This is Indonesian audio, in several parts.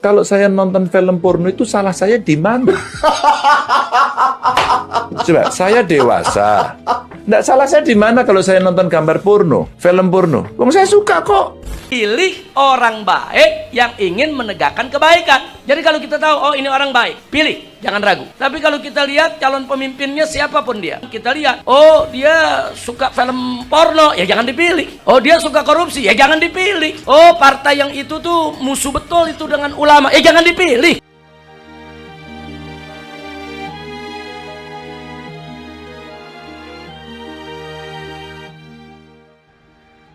Kalau saya nonton film porno itu salah saya di mana? Coba, saya dewasa. Nggak salah saya di mana kalau saya nonton gambar porno, film porno? Wong saya suka kok. Pilih orang baik yang ingin menegakkan kebaikan. Jadi kalau kita tahu, oh ini orang baik, pilih, jangan ragu. Tapi kalau kita lihat calon pemimpinnya siapapun dia, kita lihat, oh dia suka film porno, ya jangan dipilih. Oh dia suka korupsi, ya jangan dipilih. Oh partai yang itu tuh musuh betul itu dengan ulama, ya jangan dipilih.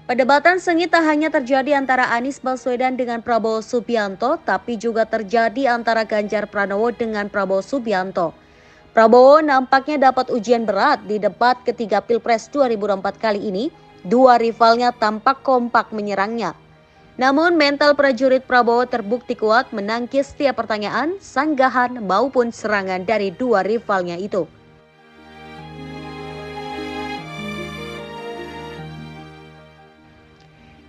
Perdebatan sengit tak hanya terjadi antara Anies Baswedan dengan Prabowo Subianto, tapi juga terjadi antara Ganjar Pranowo dengan Prabowo Subianto. Prabowo nampaknya dapat ujian berat di debat ketiga Pilpres 2024 kali ini. Dua rivalnya tampak kompak menyerangnya. Namun mental prajurit Prabowo terbukti kuat menangkis setiap pertanyaan, sanggahan maupun serangan dari dua rivalnya itu.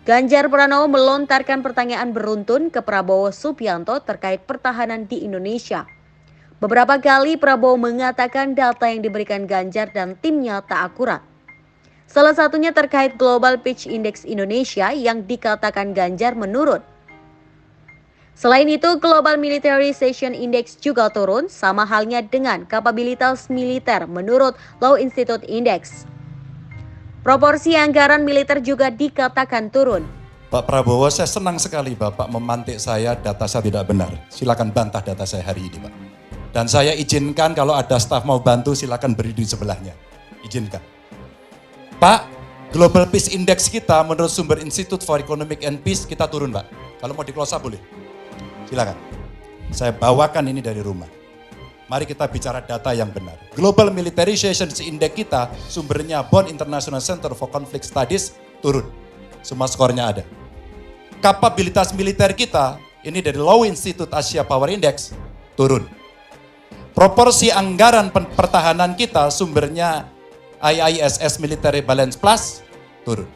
Ganjar Pranowo melontarkan pertanyaan beruntun ke Prabowo Subianto terkait pertahanan di Indonesia. Beberapa kali Prabowo mengatakan data yang diberikan Ganjar dan timnya tak akurat. Salah satunya terkait Global Peace Index Indonesia yang dikatakan Ganjar menurun. Selain itu, Global Militarization Index juga turun, sama halnya dengan kapabilitas militer menurut Law Institute Index. Proporsi anggaran militer juga dikatakan turun. Pak Prabowo, saya senang sekali Bapak memantik saya, data saya tidak benar. Silakan bantah data saya hari ini, Pak. Dan saya izinkan kalau ada staf mau bantu, silakan berdiri di sebelahnya. Izinkan. Pak, Global Peace Index kita menurut sumber Institute for Economic and Peace kita turun, Pak. Kalau mau di-close up boleh. Silakan. Saya bawakan ini dari rumah. Mari kita bicara data yang benar. Global Militarization Index kita, sumbernya Bonn International Center for Conflict Studies, turun. Semua skornya ada. Kapabilitas militer kita, ini dari Law Institute Asia Power Index, turun. Proporsi anggaran pertahanan kita, sumbernya IISS Military Balance Plus, turun.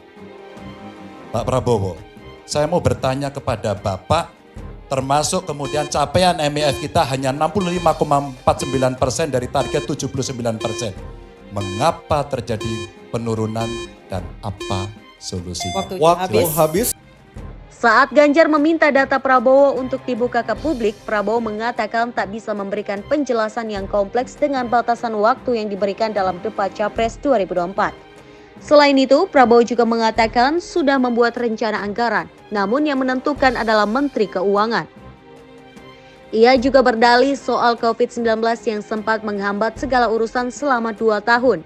Pak Prabowo, saya mau bertanya kepada Bapak, termasuk kemudian capaian MEF kita hanya 65,49% dari target 79%. Mengapa terjadi penurunan dan apa solusinya? Waktu habis. Saat Ganjar meminta data Prabowo untuk dibuka ke publik, Prabowo mengatakan tak bisa memberikan penjelasan yang kompleks dengan batasan waktu yang diberikan dalam debat Capres 2024. Selain itu, Prabowo juga mengatakan sudah membuat rencana anggaran, namun yang menentukan adalah Menteri Keuangan. Ia juga berdalih soal COVID-19 yang sempat menghambat segala urusan selama 2 tahun.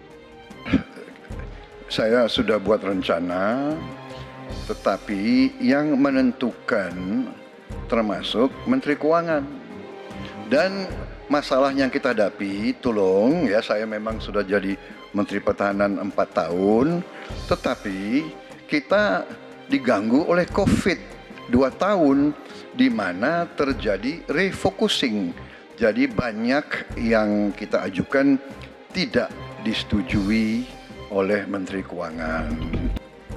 Saya sudah buat rencana, tetapi yang menentukan termasuk Menteri Keuangan. Dan masalah yang kita hadapi, tolong ya, saya memang sudah jadi Menteri Pertahanan 4 tahun, tetapi kita diganggu oleh COVID 2 tahun, di mana terjadi refocusing. Jadi banyak yang kita ajukan tidak disetujui oleh Menteri Keuangan.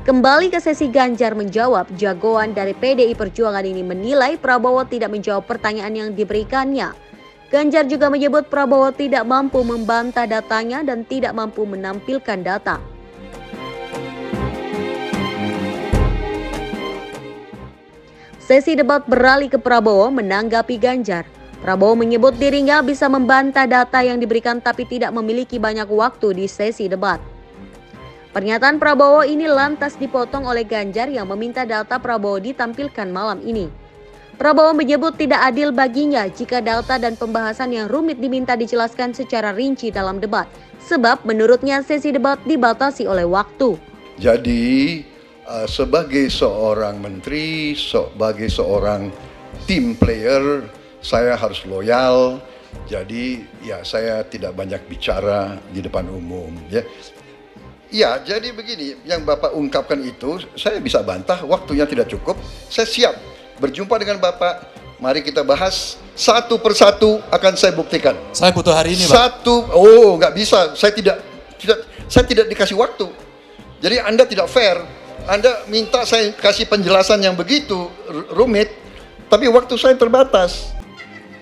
Kembali ke sesi Ganjar menjawab, jagoan dari PDI Perjuangan ini menilai Prabowo tidak menjawab pertanyaan yang diberikannya. Ganjar juga menyebut Prabowo tidak mampu membantah datanya dan tidak mampu menampilkan data. Sesi debat beralih ke Prabowo menanggapi Ganjar. Prabowo menyebut dirinya bisa membantah data yang diberikan tapi tidak memiliki banyak waktu di sesi debat. Pernyataan Prabowo ini lantas dipotong oleh Ganjar yang meminta data Prabowo ditampilkan malam ini. Prabowo menyebut tidak adil baginya jika data dan pembahasan yang rumit diminta dijelaskan secara rinci dalam debat, sebab menurutnya sesi debat dibatasi oleh waktu. Jadi sebagai seorang menteri, sebagai seorang team player, saya harus loyal. Jadi ya saya tidak banyak bicara di depan umum. Ya, jadi begini, yang Bapak ungkapkan itu saya bisa bantah, waktunya tidak cukup. Saya siap berjumpa dengan Bapak, mari kita bahas satu persatu, akan saya buktikan. Saya butuh hari ini, Pak. Nggak bisa, saya tidak dikasih waktu. Jadi Anda tidak fair. Anda minta saya kasih penjelasan yang begitu rumit, Tapi waktu saya terbatas.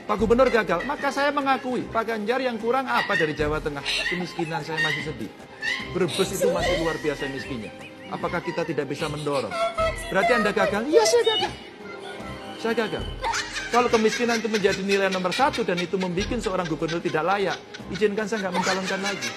Pak Gubernur gagal, maka saya mengakui Pak Ganjar yang kurang apa dari Jawa Tengah? Kemiskinan saya masih sedih. Brebes itu masih luar biasa miskinnya. Apakah kita tidak bisa mendorong? Berarti Anda gagal? Iya, saya gagal. Saya gagal. Kalau kemiskinan itu menjadi nilai nomor 1 dan itu membuat seorang gubernur tidak layak, izinkan saya nggak mencalonkan lagi.